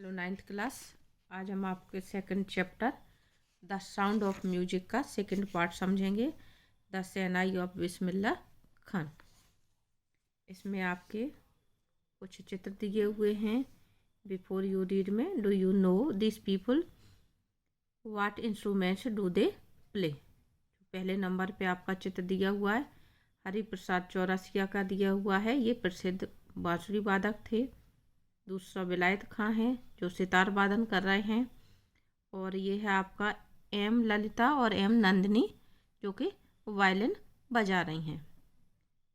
Hello 9th class. आज हम आपके second chapter the sound of music का सेकंड पार्ट समझेंगे, द शहनाई ऑफ बिस्मिल्लाह खान। इसमें आपके कुछ चित्र दिए हुए हैं। बिफोर यू रीड में, do you know this people, what instruments do they play. पहले नंबर पे आपका चित्र दिया हुआ है, हरि प्रसाद चौरसिया का दिया हुआ है। ये प्रसिद्ध बांसुरी वादक थे। दूसरा विलायत खां है जो सितार वादन कर रहे हैं। और ये है आपका एम ललिता और एम नंदिनी जो कि वायलिन बजा रही हैं।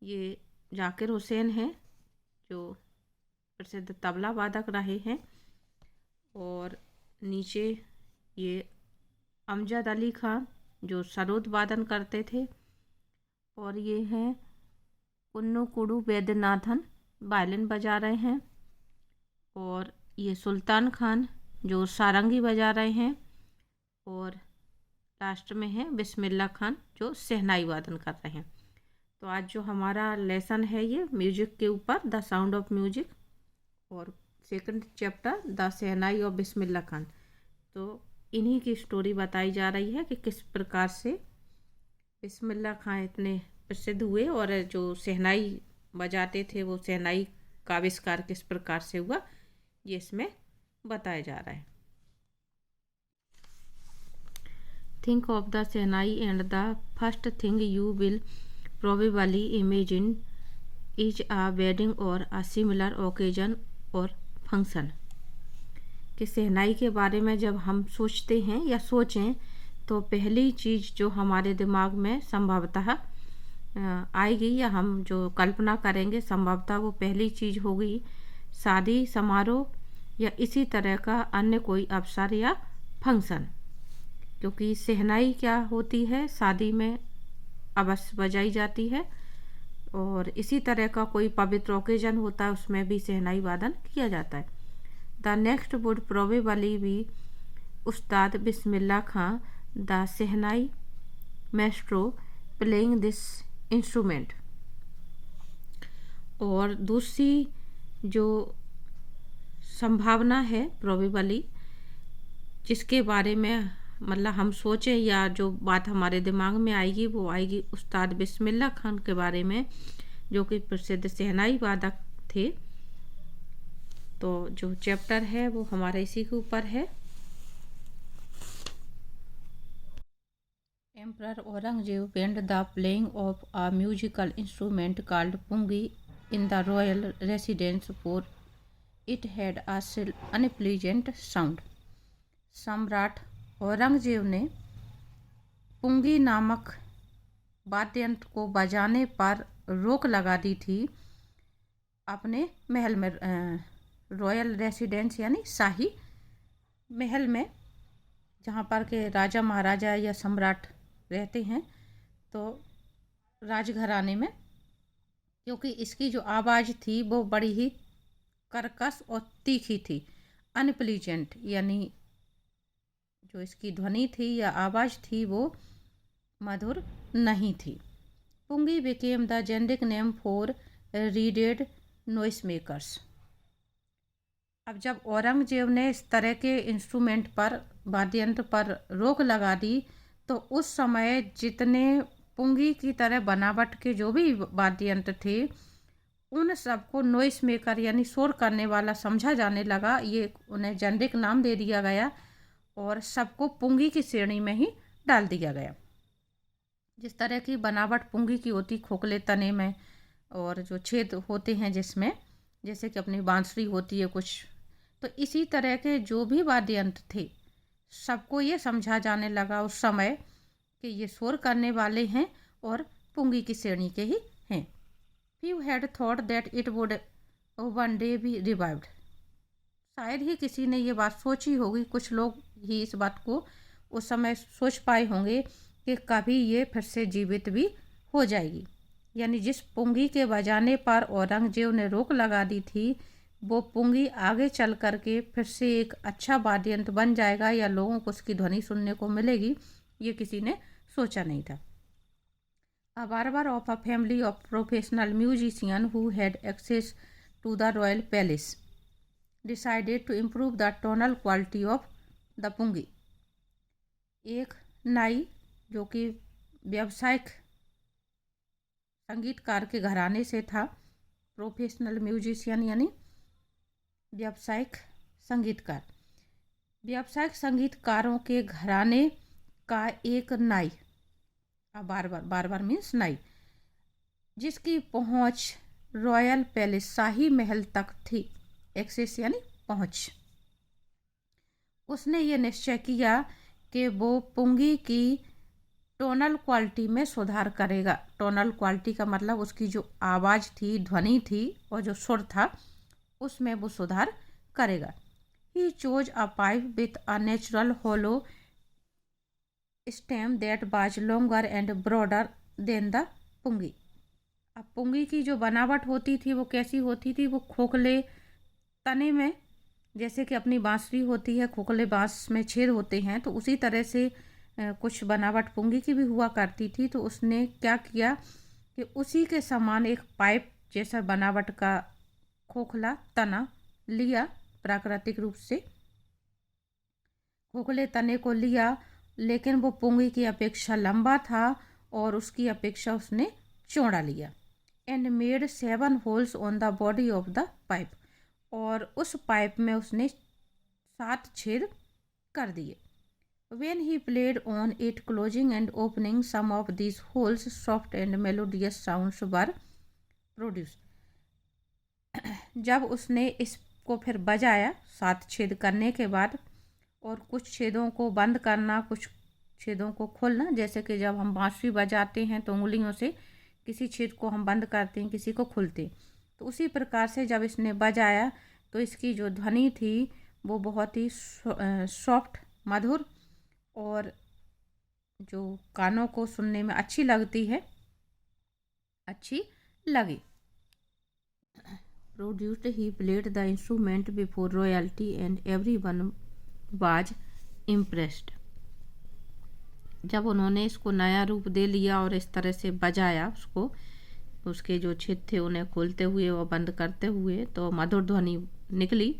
ये जाकिर हुसैन हैं जो प्रसिद्ध तबला वादक रहे हैं। और नीचे ये अमजद अली खां जो सरोद वादन करते थे। और ये हैं कुन्नू कुडू वैद्यनाथन, वायलिन बजा रहे हैं। और ये सुल्तान खान जो सारंगी बजा रहे हैं। और लास्ट में है बिस्मिल्लाह खान जो शहनाई वादन कर रहे हैं। तो आज जो हमारा लेसन है ये म्यूजिक के ऊपर, द साउंड ऑफ म्यूजिक, और second chapter the shehnai of Bismillah Khan. तो इन्हीं की स्टोरी बताई जा रही है कि किस प्रकार से बिस्मिल्लाह खान इतने प्रसिद्ध हुए और जो शहनाई बजाते थे वो शहनाई का आविष्कार किस प्रकार से हुआ, ये इसमें बताया जा रहा है। Think of the shehnai and the first thing you will probably imagine is a wedding और अ सिमिलर ओकेजन और फंक्शन। कि शहनाई के बारे में जब हम सोचते हैं या सोचें तो पहली चीज़ जो हमारे दिमाग में संभवतः आएगी या हम जो कल्पना करेंगे संभवतः वो पहली चीज़ होगी शादी समारोह या इसी तरह का अन्य कोई अवसर या फंक्शन। क्योंकि शहनाई क्या होती है, शादी में अवश्य बजाई जाती है। और इसी तरह का कोई पवित्र ओकेजन होता है उसमें भी शहनाई वादन किया जाता है। The next would probably be Ustad Bismillah Khan the shehnai maestro playing this instrument. और दूसरी जो संभावना है प्रोबेबली जिसके बारे में मतलब हम सोचें या जो बात हमारे दिमाग में आएगी वो आएगी उस्ताद बिस्मिल्लाह खान के बारे में जो कि प्रसिद्ध शहनाई वादक थे। तो जो चैप्टर है वो हमारा इसी के ऊपर है। Emperor Aurangzeb banned the playing of a musical instrument called pungi in the royal residence for it had a unpleasant sound. सम्राट औरंगजेब ने पुंगी नामक वाद्य यंत्र को बजाने पर रोक लगा दी थी अपने महल में, रॉयल रेसिडेंस यानी शाही महल में, जहाँ पर के राजा महाराजा या सम्राट रहते हैं। तो राजघराने में, क्योंकि इसकी जो आवाज़ थी वो बड़ी ही कर्कश और तीखी थी। अनप्लीजेंट यानी जो इसकी ध्वनि थी या आवाज़ थी वो मधुर नहीं थी। Pungi became the generic name for reeded noise makers. अब जब औरंगजेब ने इस तरह के इंस्ट्रूमेंट पर, वाद्य यंत्र पर रोक लगा दी तो उस समय जितने पुंगी की तरह बनावट के जो भी वाद्य यंत्र थे उन सबको नॉइस मेकर यानी शोर करने वाला समझा जाने लगा। ये उन्हें जेनरिक नाम दे दिया गया और सबको पुंगी की श्रेणी में ही डाल दिया गया। जिस तरह की बनावट पुंगी की होती खोखले तने में और जो छेद होते हैं जिसमें, जैसे कि अपनी बांसुरी होती है कुछ, तो इसी तरह के जो भी वाद्य यंत्र थे सबको ये समझा जाने लगा उस समय कि ये शोर करने वाले हैं और पुंगी की श्रेणी के ही हैं। Few had thought that it would one day be revived. शायद ही किसी ने ये बात सोची होगी, कुछ लोग ही इस बात को उस समय सोच पाए होंगे कि कभी ये फिर से जीवित भी हो जाएगी। यानी जिस पुंगी के बजाने पर औरंगजेब ने रोक लगा दी थी वो पुंगी आगे चल करके फिर से एक अच्छा वाद्य यंत्र बन जाएगा या लोगों को उसकी ध्वनि सुनने को मिलेगी, ये किसी ने सोचा नहीं था। A barber of a family of professional musicians who had access to the royal palace decided to improve the tonal quality of the pungi. एक नाई जो कि व्यावसायिक संगीतकार के घराने से था, प्रोफेशनल म्यूजिशियन यानी व्यावसायिक संगीतकार, व्यावसायिक संगीतकारों के घराने का एक नाई, बार बार मीन्स नाई, जिसकी पहुंच रॉयल पैलेस शाही महल तक थी, एक्सेस यानी पहुंच, उसने ये निश्चय किया कि वो पुंगी की टोनल क्वालिटी में सुधार करेगा। टोनल क्वालिटी का मतलब उसकी जो आवाज़ थी, ध्वनि थी और जो सुर था, उसमें वो सुधार करेगा। He chose a pipe with a natural hollow stem that was longer and broader than the pungi. अब पुंगी की जो बनावट होती थी वो कैसी होती थी, वो खोखले तने में, जैसे कि अपनी बांसुरी होती है, खोखले बांस में छेद होते हैं, तो उसी तरह से कुछ बनावट पुंगी की भी हुआ करती थी। तो उसने क्या किया कि उसी के समान एक पाइप जैसा बनावट का खोखला तना लिया, प्राकृतिक रूप से खोखले तने को लिया, लेकिन वो पुंगी की अपेक्षा लंबा था और उसकी अपेक्षा उसने चौड़ा लिया। And made 7 holes on the body of the pipe, और उस पाइप में उसने 7 छेद कर दिए। When he played on it, closing and opening some of these holes, soft and melodious sounds were produced. जब उसने इसको फिर बजाया 7 छेद करने के बाद, और कुछ छेदों को बंद करना, कुछ छेदों को खोलना, जैसे कि जब हम बांसुरी बजाते हैं तो उंगलियों से किसी छेद को हम बंद करते हैं, किसी को खोलते हैं, तो उसी प्रकार से जब इसने बजाया तो इसकी जो ध्वनि थी वो बहुत ही सॉफ्ट, मधुर और जो कानों को सुनने में अच्छी लगती है, अच्छी लगी। Produced he played the instrument before royalty and everyone was impressed. जब उन्होंने इसको नया रूप दे लिया और इस तरह से बजाया उसको, उसके जो छेद थे उन्हें खोलते हुए और बंद करते हुए, तो मधुर ध्वनि निकली।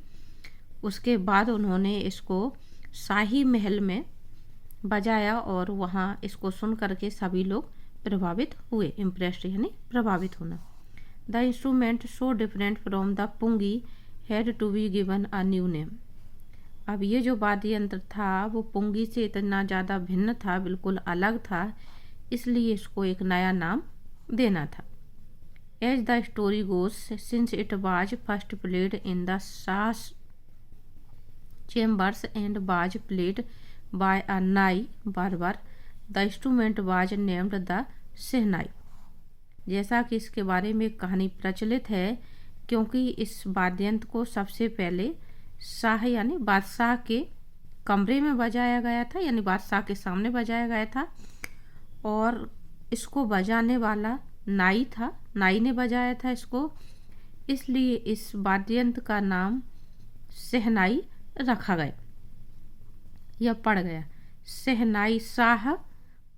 उसके बाद उन्होंने इसको शाही महल में बजाया और वहाँ इसको सुन करके सभी लोग प्रभावित हुए। इम्प्रेस्ड यानी प्रभावित होना। The instrument so different from the pungi had to be given a new name. अब ये जो वाद्य यंत्र था वो पुंगी से इतना ज़्यादा भिन्न था, बिल्कुल अलग था, इसलिए इसको एक नया नाम देना था। As the story goes, since it was first played in the shah's chambers and was played by a nai barbar, the instrument was named the shehnai. जैसा कि इसके बारे में कहानी प्रचलित है, क्योंकि इस वाद्ययंत्र को सबसे पहले शाह यानी बादशाह के कमरे में बजाया गया था, यानी बादशाह के सामने बजाया गया था, और इसको बजाने वाला नाई था, नाई ने बजाया था इसको, इसलिए इस वाद्ययंत्र का नाम शहनाई रखा गया या पड़ गया। शहनाई, शाह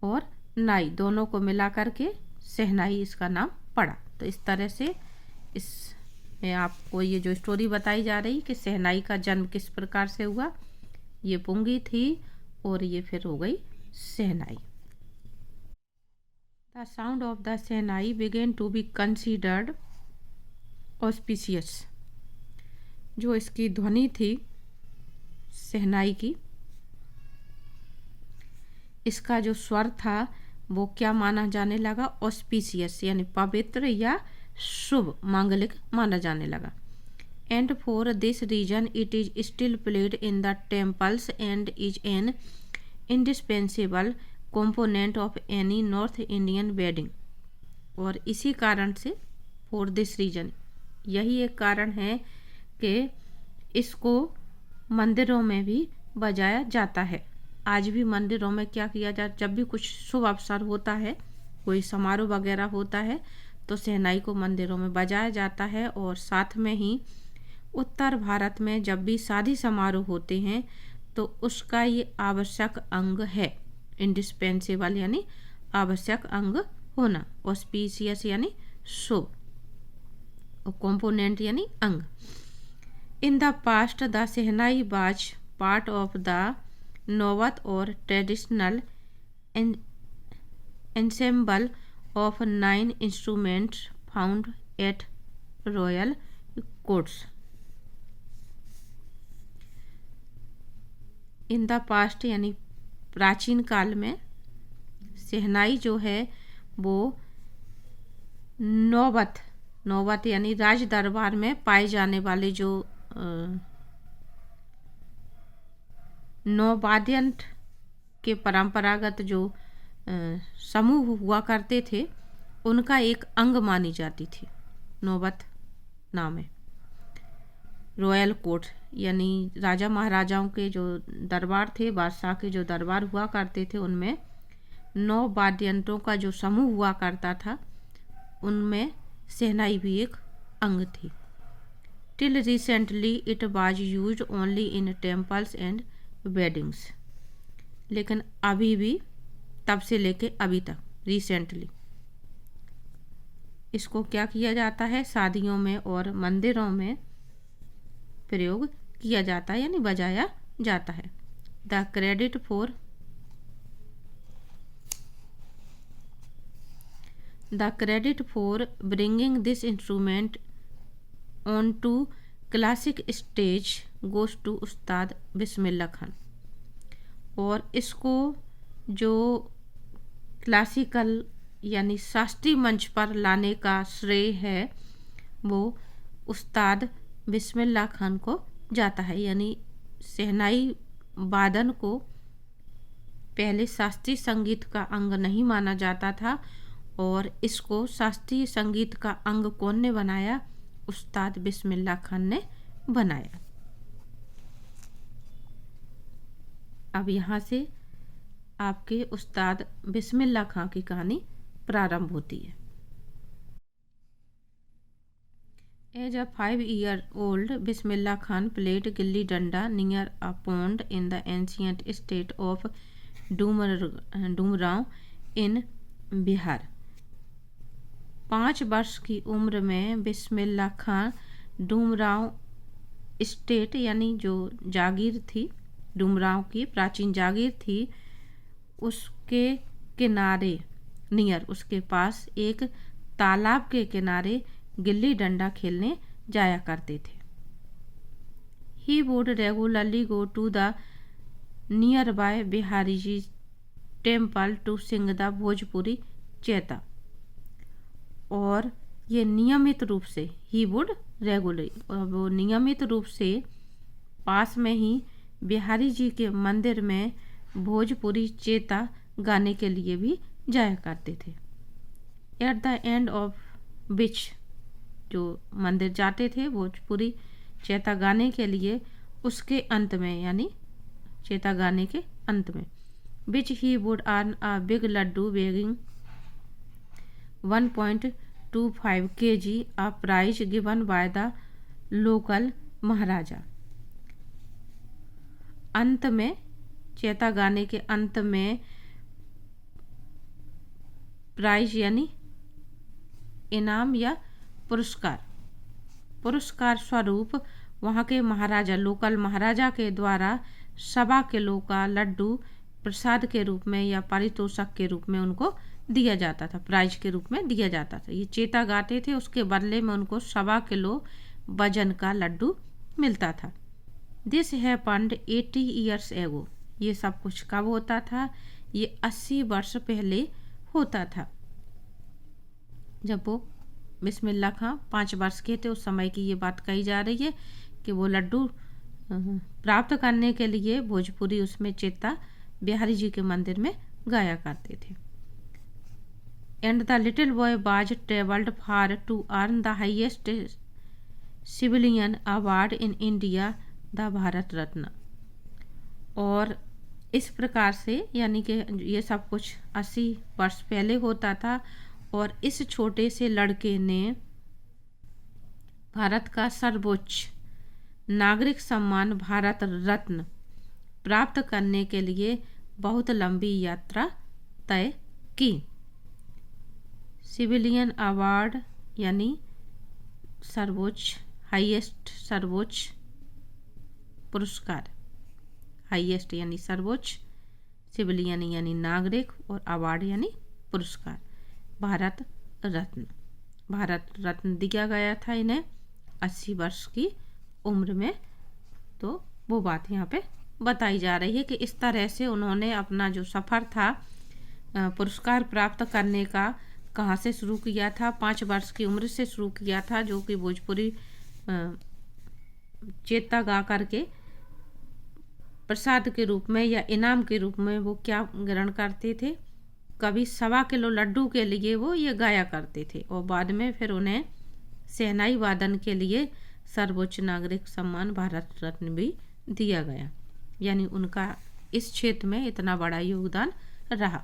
और नाई दोनों को मिला करके शहनाई इसका नाम पड़ा। तो इस तरह से इसमें आपको ये जो स्टोरी बताई जा रही कि शहनाई का जन्म किस प्रकार से हुआ, ये पुंगी थी और ये फिर हो गई shehnai. The sound of the shehnai began to be considered auspicious. जो इसकी ध्वनि थी शहनाई की, इसका जो स्वर था वो क्या माना जाने लगा, ऑस्पिशियस यानी पवित्र या शुभ, मांगलिक माना जाने लगा। And for this reason it is still played in the temples and is an indispensable component of any North Indian wedding. और इसी कारण से, फॉर दिस रीजन, यही एक कारण है कि इसको मंदिरों में भी बजाया जाता है। आज भी मंदिरों में क्या किया जाता, जब भी कुछ शुभ अवसर होता है, कोई समारोह वगैरह होता है, तो शहनाई को मंदिरों में बजाया जाता है। और साथ में ही उत्तर भारत में जब भी शादी समारोह होते हैं तो उसका ये आवश्यक अंग है, इंडिस्पेंसेबल यानी आवश्यक अंग होना, ऑस्पिशियस यानी शुभ, और कंपोनेंट यानी अंग। In the past, the Sehnai was part of the Nowat or traditional en- ensemble of 9 instruments found at royal courts. In the past यानी प्राचीन काल में सेहनाई जो है वो नौबत यानी राज दरबार में पाए जाने वाले जो नौवाद्यंत्र के परंपरागत जो समूह हुआ करते थे उनका एक अंग मानी जाती थी। नौबत नाम है। रॉयल कोर्ट यानी राजा महाराजाओं के जो दरबार थे, बादशाह के जो दरबार हुआ करते थे, उनमें 9 वाद्ययंत्रों का जो समूह हुआ करता था उनमें सेहनाई भी एक अंग थी। Till recently it was used only in temples and weddings. लेकिन अभी भी, तब से लेके अभी तक, रिसेंटली इसको क्या किया जाता है, शादियों में और मंदिरों में प्रयोग किया जाता है यानी बजाया जाता है। The credit for bringing this instrument on to classic stage goes to Ustad Bismillah Khan. और इसको जो क्लासिकल यानी शास्त्रीय मंच पर लाने का श्रेय है वो उस्ताद बिस्मिल्लाह खान को जाता है। यानी सेहनाई वादन को पहले शास्त्रीय संगीत का अंग नहीं माना जाता था और इसको शास्त्रीय संगीत का अंग कौन ने बनाया? उस्ताद बिस्मिल्लाह खान ने बनाया। अब यहाँ से आपके उस्ताद बिस्मिल्लाह खान की कहानी प्रारंभ होती है। As a 5-year-old, Bismillah Khan played gilli danda near a pond in the ancient state of Dumraon in Bihar. 5 वर्ष की उम्र में बिस्मिल्लाह खान डुमरांव स्टेट यानी जो जागीर थी, डुमरांव की प्राचीन जागीर थी, उसके किनारे नियर, उसके पास एक तालाब के किनारे गिल्ली डंडा खेलने जाया करते थे। He would regularly go to the nearby Bihari ji temple to sing the Bhojpuri chaita. और ये नियमित रूप से, ही वुड रेगुलरली, वो नियमित रूप से पास में ही बिहारी जी के मंदिर में भोजपुरी चेता गाने के लिए भी जाया करते थे। Eight the end of which, जो मंदिर जाते थे भोजपुरी चेता गाने के लिए, उसके अंत में यानी चेता गाने के अंत में, which he would earn a big laddoo weighing 1.25 kg a prize given by the local maharaja. अंत में, चेता गाने के अंत में प्राइज यानी इनाम या पुरस्कार स्वरूप वहाँ के महाराजा, लोकल महाराजा के द्वारा 1.25 किलो का लड्डू प्रसाद के रूप में या पारितोषिक के रूप में उनको दिया जाता था, प्राइज के रूप में दिया जाता था। ये चेता गाते थे, उसके बदले में उनको 1.25 किलो वजन का लड्डू मिलता था। This happened 80 years ago। ये सब कुछ कब होता था? ये 80 वर्ष पहले होता था, जब वो बिस्मिल्लाह खां 5 वर्ष के थे। उस समय की ये बात कही जा रही है कि वो लड्डू प्राप्त करने के लिए भोजपुरी उसमें चेता बिहारी जी के मंदिर में गाया करते थे। And the little boy was travelled far to earn the highest civilian award in India, the Bharat Ratna. और इस प्रकार से, यानी कि ये सब कुछ 80 वर्ष पहले होता था और इस छोटे से लड़के ने भारत का सर्वोच्च नागरिक सम्मान भारत रत्न प्राप्त करने के लिए बहुत लंबी यात्रा तय की। सिविलियन अवार्ड यानी सर्वोच्च, हाईएस्ट, सर्वोच्च पुरस्कार, हाईएस्ट यानी सर्वोच्च, सिविलियन यानी नागरिक और अवार्ड यानी पुरस्कार। भारत रत्न दिया गया था इन्हें 80 वर्ष की उम्र में। तो वो बात यहाँ पे बताई जा रही है कि इस तरह से उन्होंने अपना जो सफ़र था पुरस्कार प्राप्त करने का कहाँ से शुरू किया था। 5 वर्ष की उम्र से शुरू किया था, जो कि भोजपुरी चेता गा करके प्रसाद के रूप में या इनाम के रूप में वो क्या ग्रहण करते थे, कभी 1.25 किलो लड्डू के लिए वो ये गाया करते थे। और बाद में फिर उन्हें शहनाई वादन के लिए सर्वोच्च नागरिक सम्मान भारत रत्न भी दिया गया, यानी उनका इस क्षेत्र में इतना बड़ा योगदान रहा।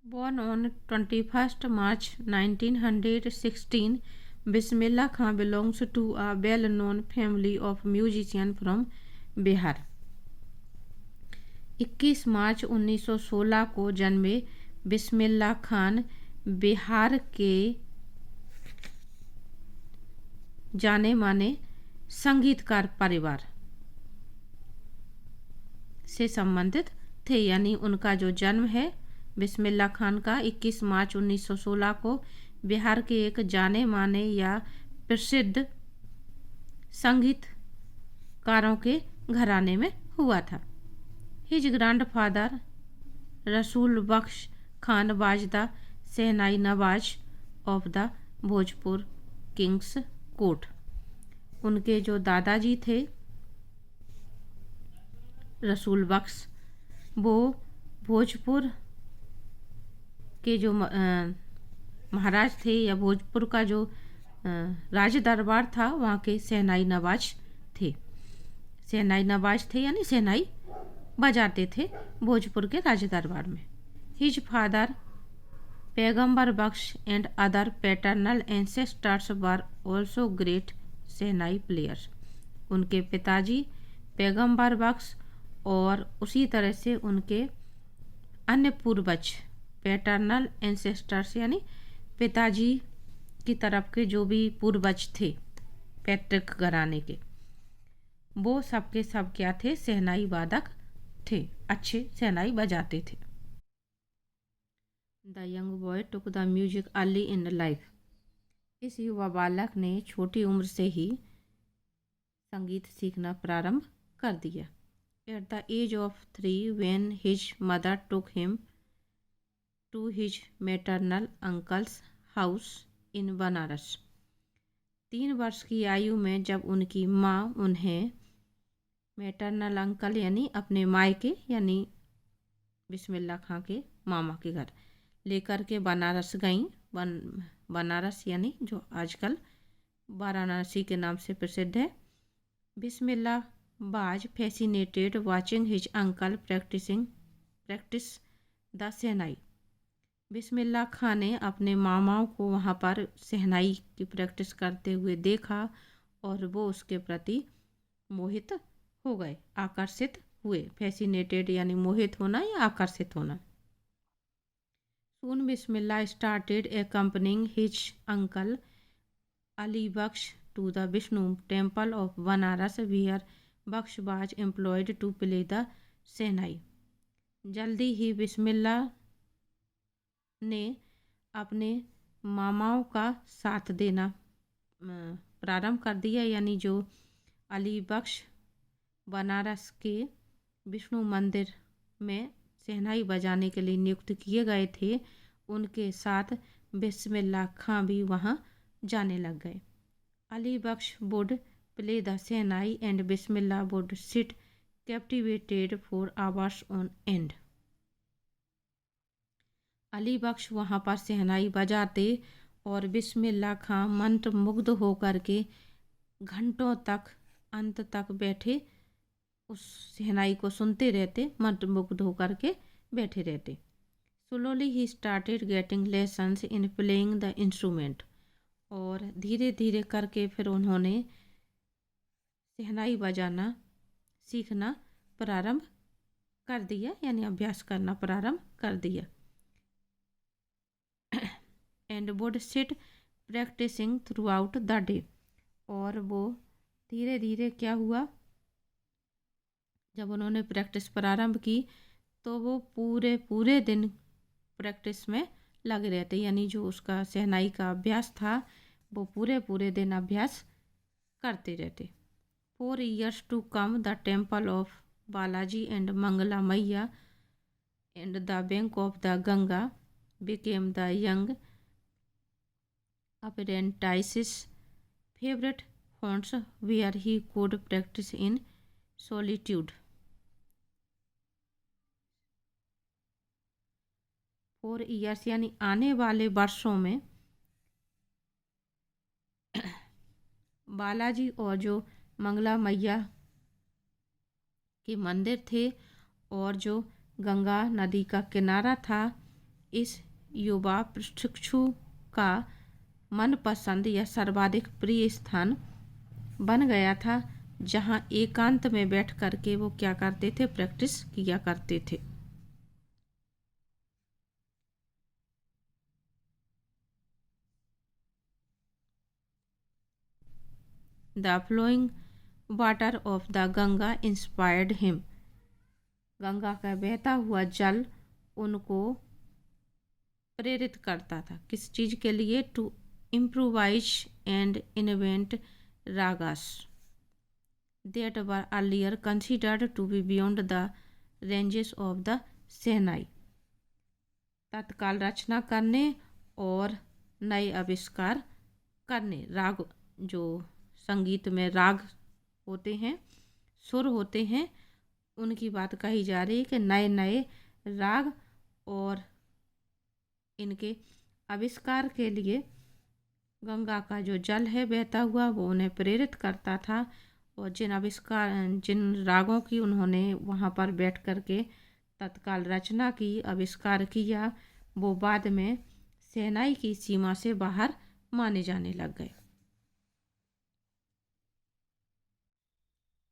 Born on 21 March 1916, Bismillah Khan belongs to a well-known family of musicians from Bihar. 21 मार्च 1916 को जन्मे बिस्मिल्लाह खान बिहार के जाने माने संगीतकार परिवार से संबंधित थे, यानी उनका जो जन्म है बिस्मिल्लाह खान का 21 मार्च 1916 को बिहार के एक जाने माने या प्रसिद्ध संगीतकारों के घराने में हुआ था। His grandfather Rasool Bakhsh Khan was the shehnai nawaz of the Bhojpur kings court. उनके जो दादाजी थे रसूल बख्श, वो भोजपुर के जो महाराज थे या भोजपुर का जो राज दरबार था वहाँ के शहनाई नवाज थे। शहनाई नवाज थे यानी शहनाई बजाते थे भोजपुर के राज दरबार में। His father Paigambar Bakhsh and other paternal ancestors were also great shehnai players. उनके पिताजी पैगंबर बख्श और उसी तरह से उनके अन्य पूर्वज पैटर्नल एंसेस्टर्स यानी पिताजी की तरफ के जो भी पूर्वज थे पैतृक घराने के, वो सबके सब क्या थे, शहनाई वादक थे, अच्छे शहनाई बजाते थे। The young boy took the music early in life. इस युवा बालक ने छोटी उम्र से ही संगीत सीखना प्रारंभ कर दिया। At the age of 3 when his mother took him to his maternal uncles house in Banaras. 3 वर्ष की आयु में जब उनकी माँ उन्हें मैटरनल अंकल यानी अपने मायके यानी बिस्मिल्लाह खां के मामा के घर लेकर के बनारस गईं। बनारस यानी जो आजकल वाराणसी के नाम से प्रसिद्ध है। Bismillah was fascinated watching his uncle practise the shehnai. Bismillah Khan ने अपने मामाओं को वहाँ पर शहनाई की प्रैक्टिस करते हुए देखा और वो उसके प्रति मोहित हो गए, आकर्षित हुए। फैसिनेटेड यानी मोहित होना या आकर्षित होना। Soon Bismillah started accompanying his uncle Ali Baksh to the Vishnu temple of Banaras where Baksh was employed to play the शहनाई। जल्दी ही बिस्मिल्लाह ने अपने मामाओं का साथ देना प्रारंभ कर दिया, यानी जो अली बख्श बनारस के विष्णु मंदिर में शहनाई बजाने के लिए नियुक्त किए गए थे, उनके साथ बिस्मिल्लाह खां भी वहां जाने लग गए। Ali Bakhsh would play the shehnai and Bismillah would sit captivated for hours on end. Ali Bakhsh वहाँ पर शहनाई बजाते और बिस्मिल्लाह खां मंत्रमुग्ध होकर के घंटों तक अंत तक बैठे उस शहनाई को सुनते रहते, मंत्रमुग्ध होकर के बैठे रहते। Slowly he started getting lessons in playing the instrument. और धीरे धीरे करके फिर उन्होंने शहनाई बजाना सीखना प्रारंभ कर दिया, यानी अभ्यास करना प्रारंभ कर दिया। And would sit practising throughout the day. और वो धीरे धीरे क्या हुआ, जब उन्होंने प्रैक्टिस प्रारंभ की तो वो पूरे पूरे दिन प्रैक्टिस में लगे रहते, यानी जो उसका शहनाई का अभ्यास था वो पूरे पूरे दिन अभ्यास करते रहते। 4 years to come, the temple of Balaji and Mangala Maiya and the bank of the Ganga became the young apprentice's favorite haunts where he could practice in solitude. 4 years यानी आने वाले वर्षों में बालाजी और जो मंगला मैया के मंदिर थे और जो गंगा नदी का किनारा था, इस युवा प्रशिक्षु का मनपसंद या सर्वाधिक प्रिय स्थान बन गया था, जहां एकांत में बैठ करके वो क्या करते थे, प्रैक्टिस किया करते थे। The flowing water of the Ganga inspired him. Ganga का बहता हुआ जल उनको प्रेरित करता था, किस चीज़ के लिए, to improvise and invent ragas that were earlier considered to be beyond the ranges of the shehnai. तत्काल रचना करने और नए आविष्कार करने। राग, जो संगीत में राग होते हैं, सुर होते हैं, उनकी बात कही जा रही है कि नए नए राग और इनके आविष्कार के लिए गंगा का जो जल है बहता हुआ वो उन्हें प्रेरित करता था। और जिन रागों की उन्होंने वहाँ पर बैठ कर के तत्काल रचना की, आविष्कार किया, वो बाद में शहनाई की सीमा से बाहर माने जाने लग गए।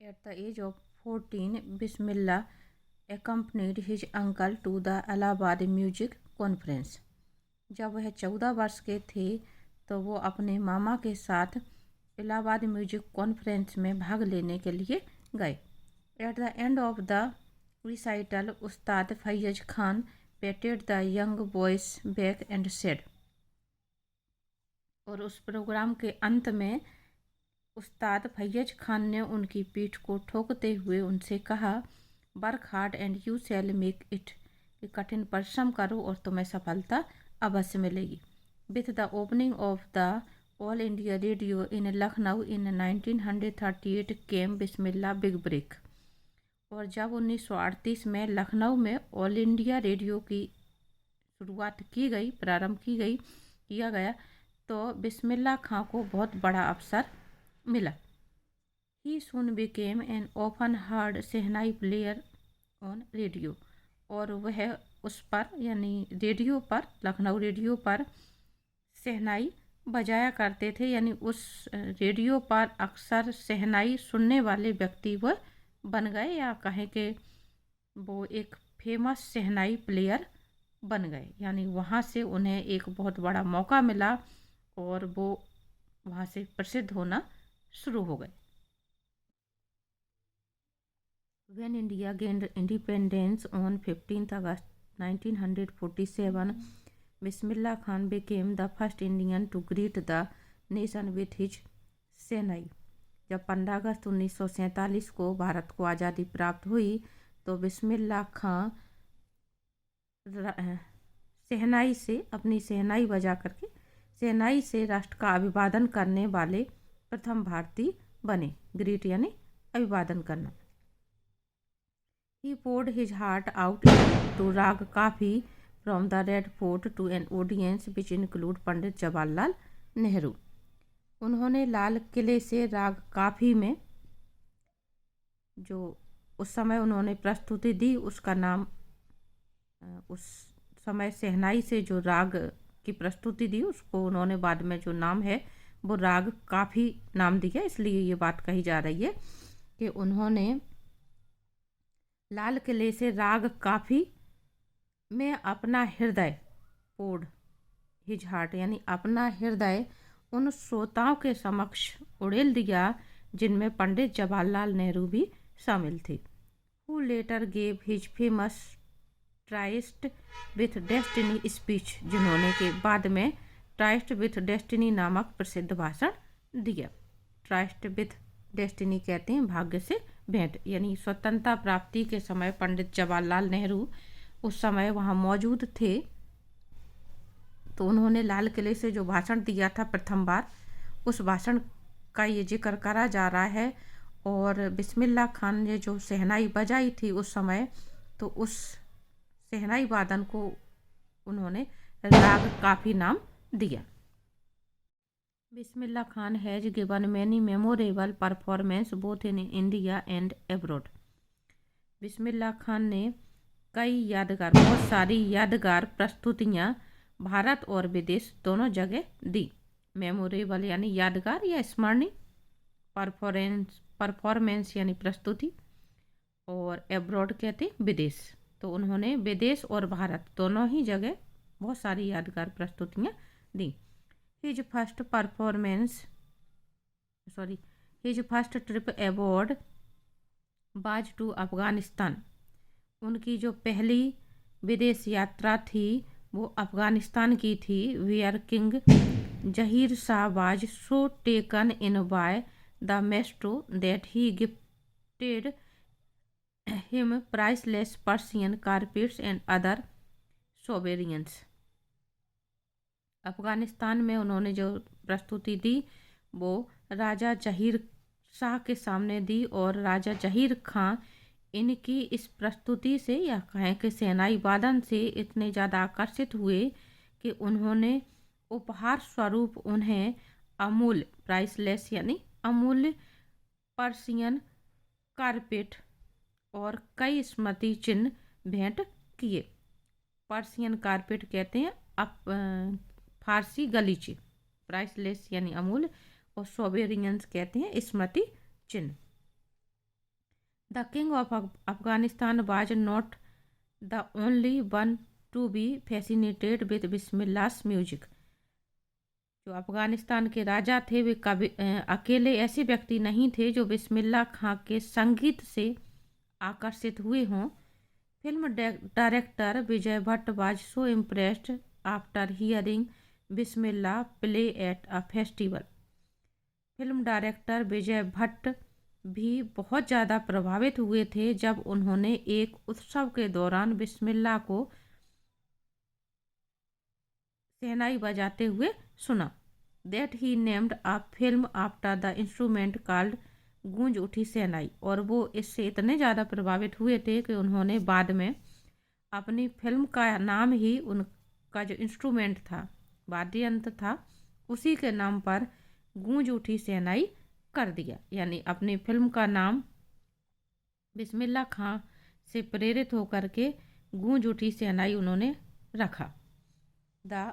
At the age of 14, Bismillah accompanied his uncle to the Allahabad Music Conference. जब वह 14 वर्ष के थे तो वो अपने मामा के साथ इलाहाबाद म्यूजिक कॉन्फ्रेंस में भाग लेने के लिए गए। At the end of the recital, Ustad Faiyaz Khan patted the young boys back and said. और उस प्रोग्राम के अंत में उस्ताद फैयज खान ने उनकी पीठ को ठोकते हुए उनसे कहा, work hard and you shall make it, कि कठिन परिश्रम करो और तुम्हें सफलता अवश्य मिलेगी। With the opening of the All India Radio in Lucknow in 1938 came Bismillah big break. और जब 1938 में लखनऊ में ऑल इंडिया रेडियो की शुरुआत की गई, प्रारंभ किया गया, तो बिस्मिल्लाह खां को बहुत बड़ा अवसर मिला। He soon became an often heard shehnai player on radio. और वह उस पर, यानी रेडियो पर, लखनऊ रेडियो पर शहनाई बजाया करते थे, यानी उस रेडियो पर अक्सर शहनाई सुनने वाले व्यक्ति वह बन गए, या कहें कि वो एक फेमस शहनाई प्लेयर बन गए। यानी वहाँ से उन्हें एक बहुत बड़ा मौका मिला और वो वहाँ से प्रसिद्ध होना शुरू हो गए। When India gained independence on 15th August 1947, Bismillah Khan became the first Indian to greet the nation with his शहनाई। जब 15 अगस्त 1947 को भारत को आज़ादी प्राप्त हुई तो बिस्मिल्लाह खां शहनाई से, अपनी शहनाई बजा करके शहनाई से राष्ट्र का अभिवादन करने वाले प्रथम भारतीय बने। ग्रीट यानी अभिवादन करना। He poured his heart out to Rag Kafi from the Red Fort to an audience which include Pandit Jawaharlal Nehru. उन्होंने लाल किले से राग काफी में, जो उस समय उन्होंने प्रस्तुति दी, उसका नाम, उस समय शहनाई से जो राग की प्रस्तुति दी उसको उन्होंने बाद में जो नाम है वो राग काफी नाम दिया। इसलिए ये बात कही जा रही है कि उन्होंने लाल किले से राग काफी में अपना हृदय, पोड हिज हार्ट, यानी अपना हृदय उन श्रोताओं के समक्ष उड़ेल दिया जिनमें पंडित जवाहरलाल नेहरू भी शामिल थे। Who letter gave his famous tryst with destiny speech, जिन्होंने के बाद में ट्राइस्ट विथ डेस्टिनी नामक प्रसिद्ध भाषण दिया। ट्राइस्ट विथ डेस्टिनी कहते हैं भाग्य से भेंट, यानी स्वतंत्रता प्राप्ति के समय पंडित जवाहरलाल नेहरू उस समय वहाँ मौजूद थे, तो उन्होंने लाल किले से जो भाषण दिया था प्रथम बार, उस भाषण का ये जिक्र करा जा रहा है। और बिस्मिल्लाह खान ने जो शहनाई बजाई थी उस समय, तो उस शहनाई वादन को उन्होंने राग काफी नाम दिया। Bismillah Khan has given many memorable performance both in India and abroad. Bismillah Khan ने बहुत सारी यादगार प्रस्तुतियां भारत और विदेश दोनों जगह दी। मेमोरेबल यानी यादगार या स्मरणीय, परफॉर्मेंस यानी प्रस्तुति, और एब्रॉड कहते विदेश। तो उन्होंने विदेश और भारत दोनों ही जगह बहुत सारी यादगार प्रस्तुतियां दी। हिज फर्स्ट ट्रिप अबॉर्ड बाज टू अफगानिस्तान। उनकी जो पहली विदेश यात्रा थी वो अफगानिस्तान की थी। Where king Zahir Shah was so taken in by the maestro that he gifted him priceless Persian carpets and other souvenirs. Afghanistan में उन्होंने जो प्रस्तुति दी वो राजा जहीर शाह के सामने दी, और राजा जहीर खां इनकी इस प्रस्तुति से या कहें कि सेनाई वादन से इतने ज़्यादा आकर्षित हुए कि उन्होंने उपहार स्वरूप उन्हें अमूल्य, प्राइसलेस यानी अमूल्य पर्शियन कारपेट और कई स्मृति चिन्ह भेंट किए। पर्शियन कारपेट कहते हैं फारसी गलीचे, प्राइसलेस यानी अमूल्य, और सोवेरियंस कहते हैं स्मृति चिन्ह। The king of Afghanistan was not the only one to be fascinated with Bismillah's music. जो अफगानिस्तान के राजा थे वे कभी अकेले ऐसे व्यक्ति नहीं थे जो बिस्मिल्लाह खां के संगीत से आकर्षित हुए हों। Film director Vijay Bhatt was so impressed after hearing Bismillah play at a festival. Film director Vijay Bhatt भी बहुत ज़्यादा प्रभावित हुए थे जब उन्होंने एक उत्सव के दौरान बिस्मिल्लाह को शहनाई बजाते हुए सुना। That he named a film after the instrument called गूंज उठी शहनाई। और वो इससे इतने ज़्यादा प्रभावित हुए थे कि उन्होंने बाद में अपनी फिल्म का नाम ही उनका जो इंस्ट्रूमेंट था, वाद्य यंत्र था, उसी के नाम पर गूंज उठी शहनाई कर दिया। यानी अपनी फिल्म का नाम बिस्मिल्लाह खां से प्रेरित होकर के गूंज उठी शहनाई उन्होंने रखा। The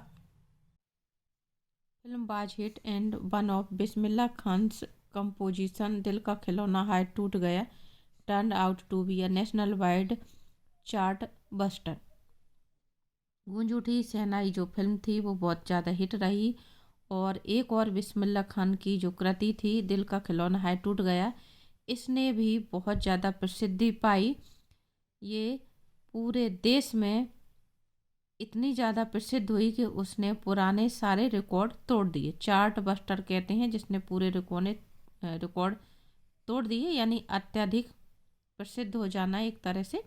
film was hit and one of Bismillah Khan's composition Dil Ka Khilona Haye Toot Gaya turn out to be a national wide chart buster. गूंज उठी शहनाई जो फिल्म थी वो बहुत ज़्यादा हिट रही, और एक और बिस्मिल्लाह खान की जो कृति थी दिल का खिलौना हाय टूट गया, इसने भी बहुत ज़्यादा प्रसिद्धि पाई। ये पूरे देश में इतनी ज़्यादा प्रसिद्ध हुई कि उसने पुराने सारे रिकॉर्ड तोड़ दिए। चार्ट बस्टर कहते हैं जिसने पूरे रिकॉर्ड तोड़ दिए, यानी अत्यधिक प्रसिद्ध हो जाना एक तरह से।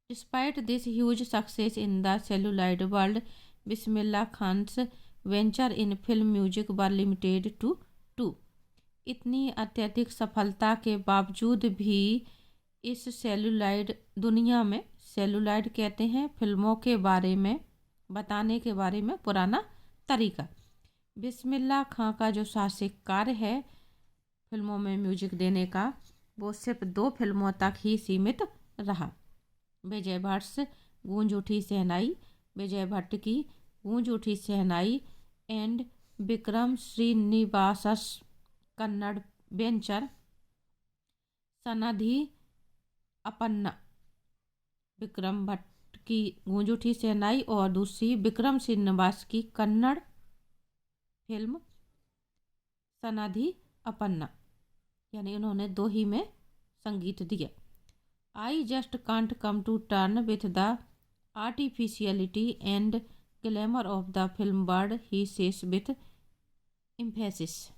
Despite this huge success in the celluloid world, Bismillah Khan's venture in film music were limited too. इतनी अत्यधिक सफलता के बावजूद भी इस सेलुलॉइड दुनिया में, सेलुलॉइड कहते हैं फिल्मों के बारे में बताने के बारे में पुराना तरीका, बिस्मिल्लाह खां का जो साहसिक कार्य है फिल्मों में म्यूजिक देने का, वो सिर्फ 2 फिल्मों तक ही सीमित रहा। विजय भट्ट गूंज उठी शहनाई, विजय भट्ट की गूंज उठी शहनाई एंड विक्रम श्रीनिवासस कन्नड़ वेंचर सनधि अपन्ना। विक्रम भट्ट की गूंज उठी शहनाई और दूसरी विक्रम श्रीनिवास की कन्नड़ फिल्म सनधि अपन्ना, यानी उन्होंने 2 ही में संगीत दिया। I just can't come to terms with the artificiality and glamour of the film world, he says with emphasis.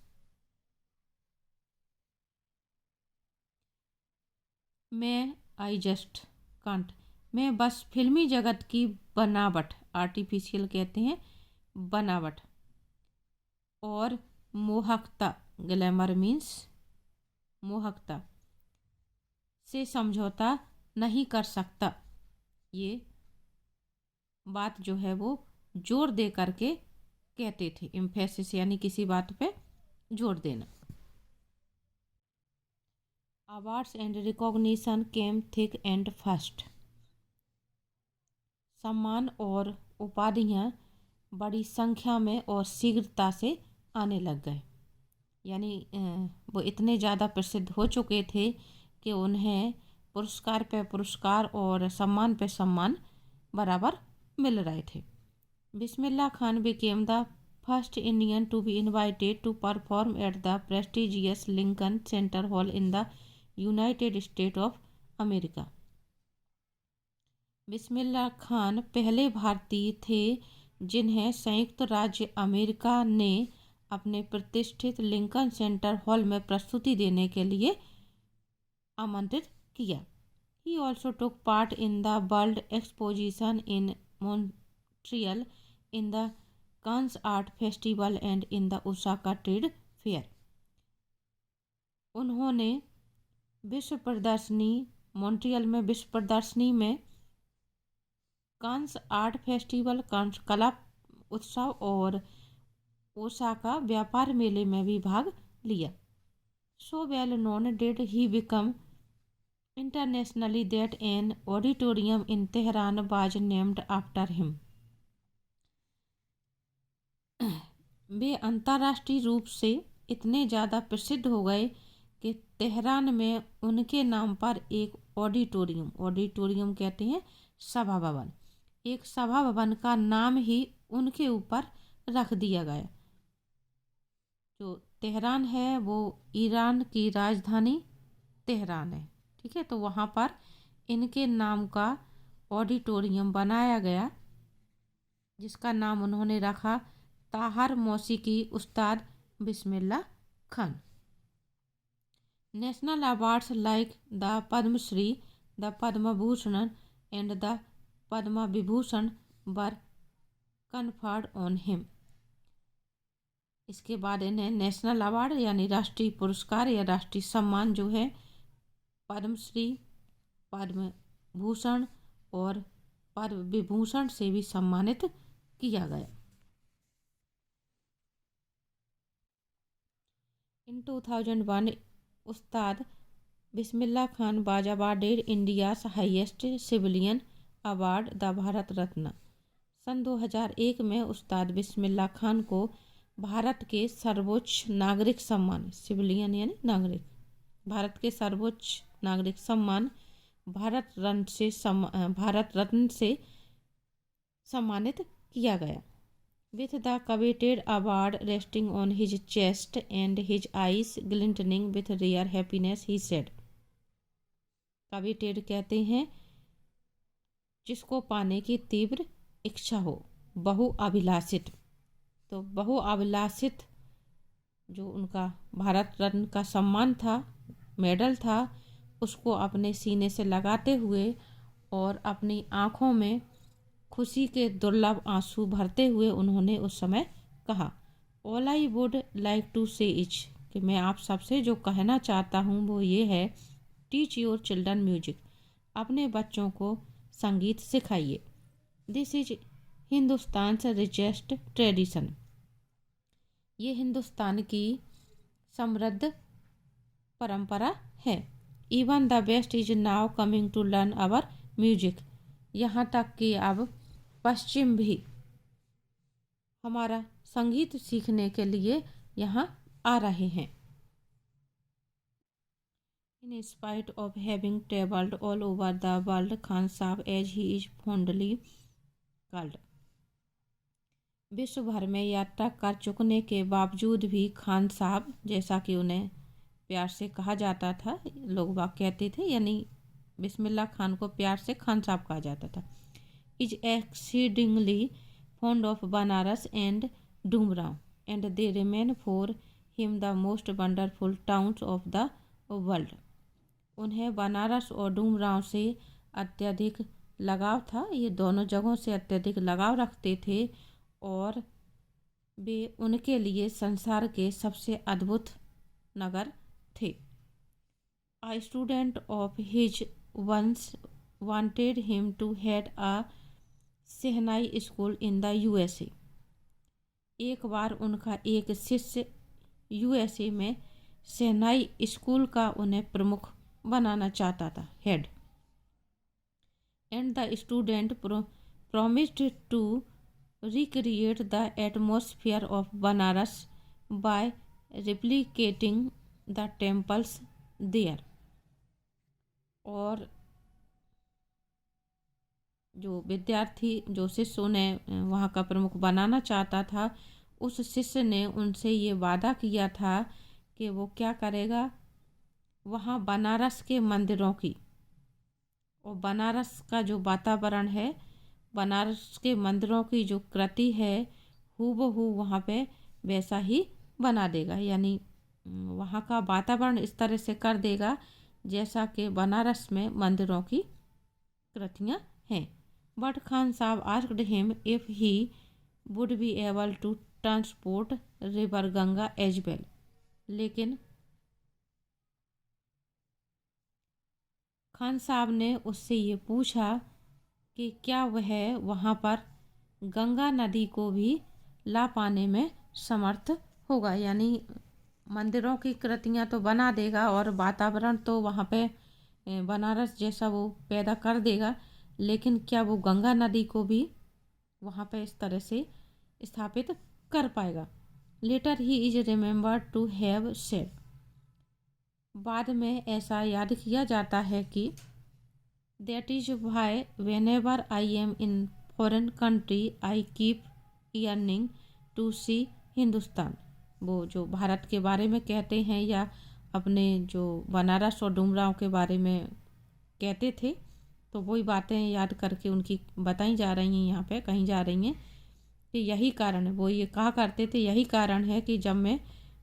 I just can't मैं बस फिल्मी जगत की बनावट, आर्टिफिशियल कहते हैं बनावट, और मोहकता, ग्लैमर मीन्स मोहकता, से समझौता नहीं कर सकता। ये बात जो है वो जोर दे करके कहते थे, एम्फेसिस यानी किसी बात पे जोर देना। Awards and recognition came thick and fast. सम्मान और उपाधियां बड़ी संख्या में और शीघ्रता से आने लग गए। यानी वो इतने ज़्यादा प्रसिद्ध हो चुके थे कि उन्हें पुरस्कार पे पुरस्कार और सम्मान पे सम्मान बराबर मिल रहे थे। Bismillah Khan became the first Indian to be invited to perform at the prestigious Lincoln Centre hall in the United State of America. Bismillah Khan पहले भारतीय थे जिन्हें संयुक्त राज्य अमेरिका ने अपने प्रतिष्ठित लिंकन सेंटर हॉल में प्रस्तुति देने के लिए आमंत्रित किया। He also took part in the world exposition in Montreal, in the Cannes art festival and in the Osaka trade fair. उन्होंने विश्व प्रदर्शनी, मॉन्ट्रियल में विश्व प्रदर्शनी में, कांस आर्ट फेस्टिवल, कांस कला उत्सव और ओसाका व्यापार मेले में भी भाग लिया। So well known did he become internationally that an auditorium in Tehran was named after him. वे अंतर्राष्ट्रीय रूप से इतने ज़्यादा प्रसिद्ध हो गए कि तेहरान में उनके नाम पर एक ऑडिटोरियम, ऑडिटोरियम कहते हैं सभा भवन, एक सभा भवन का नाम ही उनके ऊपर रख दिया गया। जो तेहरान है वो ईरान की राजधानी तेहरान है, ठीक है। तो वहाँ पर इनके नाम का ऑडिटोरियम बनाया गया जिसका नाम उन्होंने रखा ताहर मौसीकी Ustad Bismillah Khan. National awards like the Padmashri, the Padma Bhushan and the Padma Vibhushan were conferred on him. इसके बाद इन्हें नेशनल अवार्ड यानी राष्ट्रीय पुरस्कार या राष्ट्रीय सम्मान जो है पद्मश्री, पद्म भूषण और पद्म विभूषण से भी सम्मानित किया गया। In 2001 Ustad Bismillah Khan was awarded India's highest civilian award the Bharat Ratna. सन 2001 में उस्ताद बिस्मिल्लाह खान को भारत के सर्वोच्च नागरिक सम्मान, सिविलियन यानी नागरिक, भारत के सर्वोच्च नागरिक सम्मान भारत रत्न से सम्मानित किया गया। With the coveted award resting on his chest and his eyes glinting with rare happiness, he said. Coveted कहते हैं जिसको पाने की तीव्र इच्छा हो, बहुअभिलाषित। तो बहुअभिलाषित जो उनका भारत रत्न का सम्मान था, मेडल था, उसको अपने सीने से लगाते हुए और अपनी आँखों में खुशी के दुर्लभ आंसू भरते हुए उन्होंने उस समय कहा, all I would like to say is, कि मैं आप सबसे जो कहना चाहता हूँ वो ये है, टीच योर चिल्ड्रन म्यूजिक, अपने बच्चों को संगीत सिखाइए। This is Hindustan richest tradition, ये हिंदुस्तान की समृद्ध परंपरा है। Even the best is now coming to learn our music, यहाँ तक कि अब पश्चिम भी हमारा संगीत सीखने के लिए यहाँ आ रहे हैं। In spite of having travelled all over the world, Khan साहब as he is fondly called, विश्व भर में यात्रा कर चुकने के बावजूद भी खान साहब, जैसा कि उन्हें प्यार से कहा जाता था, लोग बाग कहते थे, यानी बिस्मिल्लाह खान को प्यार से खान साहब कहा जाता था, is exceedingly fond of Banaras and Dumraon and they remain for him the most wonderful towns of the world. उन्हें बनारस और डूमराव से अत्यधिक लगाव था, ये दोनों जगहों से अत्यधिक लगाव रखते थे और वे उनके लिए संसार के सबसे अद्भुत नगर थे। A student of his once wanted him to head a shehnai school in the USA। एक बार उनका एक शिष्य USA में शहनाई स्कूल का उन्हें प्रमुख बनाना चाहता था, head. And the student promised to recreate the atmosphere of Banaras by replicating the temples there। और जो विद्यार्थी, जो शिष्य उन्हें वहाँ का प्रमुख बनाना चाहता था, उस शिष्य ने उनसे ये वादा किया था कि वो क्या करेगा, वहाँ बनारस के मंदिरों की और बनारस का जो वातावरण है, बनारस के मंदिरों की जो कृति है, हूबहू वहाँ पे वैसा ही बना देगा। यानी वहाँ का वातावरण इस तरह से कर देगा जैसा कि बनारस में मंदिरों की कृतियाँ हैं। But Khan Sahab asked him if he would be able to transport river Ganga as well. लेकिन खान साहब ने उससे ये पूछा कि क्या वह वहाँ पर गंगा नदी को भी ला पाने में समर्थ होगा। यानी मंदिरों की कृतियाँ तो बना देगा और वातावरण तो वहाँ पे बनारस जैसा वो पैदा कर देगा, लेकिन क्या वो गंगा नदी को भी वहाँ पे इस तरह से स्थापित कर पाएगा। Later he is remembered to have said. बाद में ऐसा याद किया जाता है कि that is why whenever I am in foreign country I keep yearning to see Hindustan. वो जो भारत के बारे में कहते हैं या अपने जो बनारस और डुमरांव के बारे में कहते थे, तो वही बातें याद करके उनकी बताई जा रही हैं, यहाँ पे कहीं जा रही हैं कि यही कारण है। वो ये कहा करते थे, यही कारण है कि जब मैं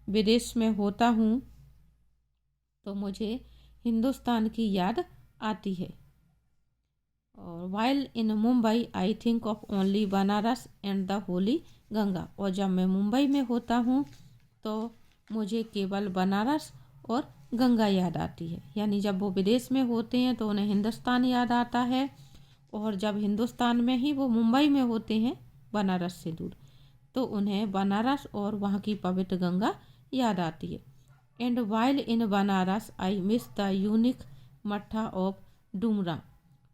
विदेश में होता हूँ तो मुझे हिंदुस्तान की याद आती है। और while in Mumbai I think of only Banaras and the Holi Ganga. और जब मैं मुंबई में होता हूँ तो मुझे केवल बनारस और गंगा याद आती है। यानी जब वो विदेश में होते हैं तो उन्हें हिंदुस्तान याद आता है, और जब हिंदुस्तान में ही वो मुंबई में होते हैं बनारस से दूर, तो उन्हें बनारस और वहाँ की पवित्र गंगा याद आती है। And while in Banaras I miss the unique मट्ठा ऑफ डुमरा।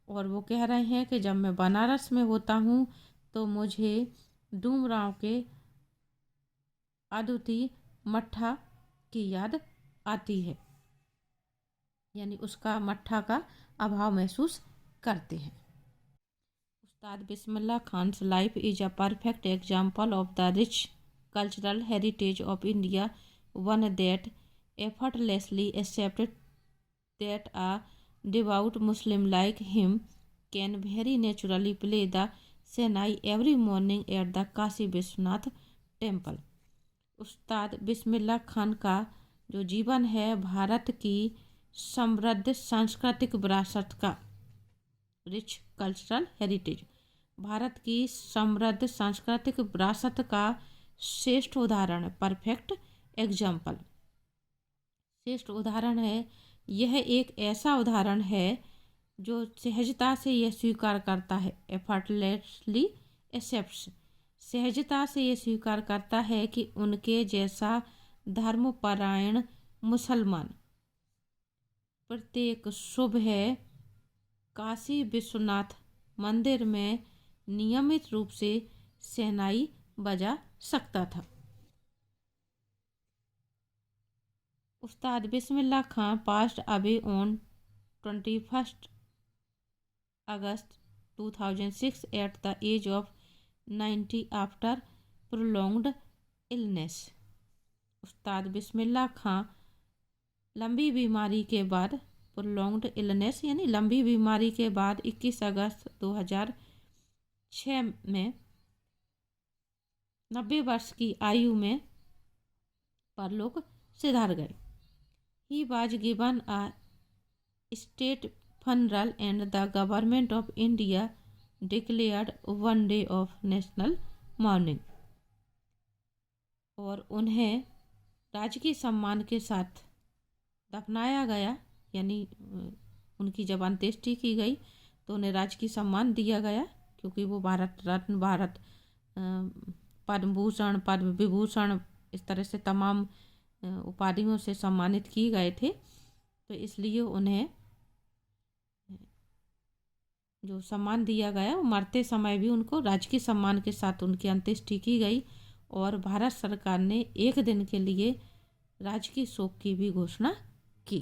और वो कह रहे हैं कि जब मैं बनारस में होता हूँ तो मुझे डुमराव के अद्वितीय मट्ठा की याद आती है। यानी उसका मट्ठा का अभाव महसूस करते हैं। Ustad Bismillah Khan's life is a perfect example of the rich cultural heritage of India, one that effortlessly accepted that a devout Muslim like him can very naturally play the Shehnai every morning at the Kashi Vishwanath temple. उस्ताद बिस्मिल्लाह खान का जो जीवन है भारत की समृद्ध सांस्कृतिक विरासत का, rich cultural heritage, Bharat की समृद्ध सांस्कृतिक विरासत का श्रेष्ठ उदाहरण है। परफेक्ट एग्जाम्पल, श्रेष्ठ उदाहरण है। यह एक ऐसा उदाहरण है जो सहजता से यह स्वीकार करता है, एफर्टलेसली एक्सेप्ट्स, सहजता से ये स्वीकार करता है कि उनके जैसा धर्मपरायण मुसलमान प्रत्येक सुबह काशी विश्वनाथ मंदिर में नियमित रूप से शहनाई बजा सकता था। Ustad Bismillah Khan passed away on 21 August 2006 at the age of 90 after prolonged illness. Ustad Bismillah खां लंबी बीमारी के बाद प्रोलॉन्ग्ड इलनेस यानी लंबी बीमारी के बाद 21 अगस्त 2006 में 90 वर्ष की आयु में परलोक सिधार गए। He was given a state funeral and the Government of India declared 1 day of national mourning, और उन्हें राजकीय सम्मान के साथ दफनाया गया। यानी उनकी जब अंत्येष्टि की गई तो उन्हें राजकीय सम्मान दिया गया, क्योंकि वो भारत रत्न, भारत पद्म भूषण, पद्म विभूषण, इस तरह से तमाम उपाधियों से सम्मानित किए गए थे। तो इसलिए उन्हें जो सम्मान दिया गया वो मरते समय भी उनको राजकीय सम्मान के साथ उनकी अंत्येष्टि की गई, और भारत सरकार ने एक दिन के लिए राजकीय शोक की भी घोषणा की।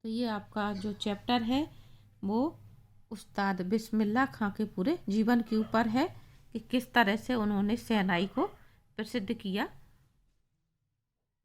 तो ये आपका जो चैप्टर है वो उस्ताद बिस्मिल्लाह खां के पूरे जीवन के ऊपर है कि किस तरह से उन्होंने शहनाई को प्रसिद्ध किया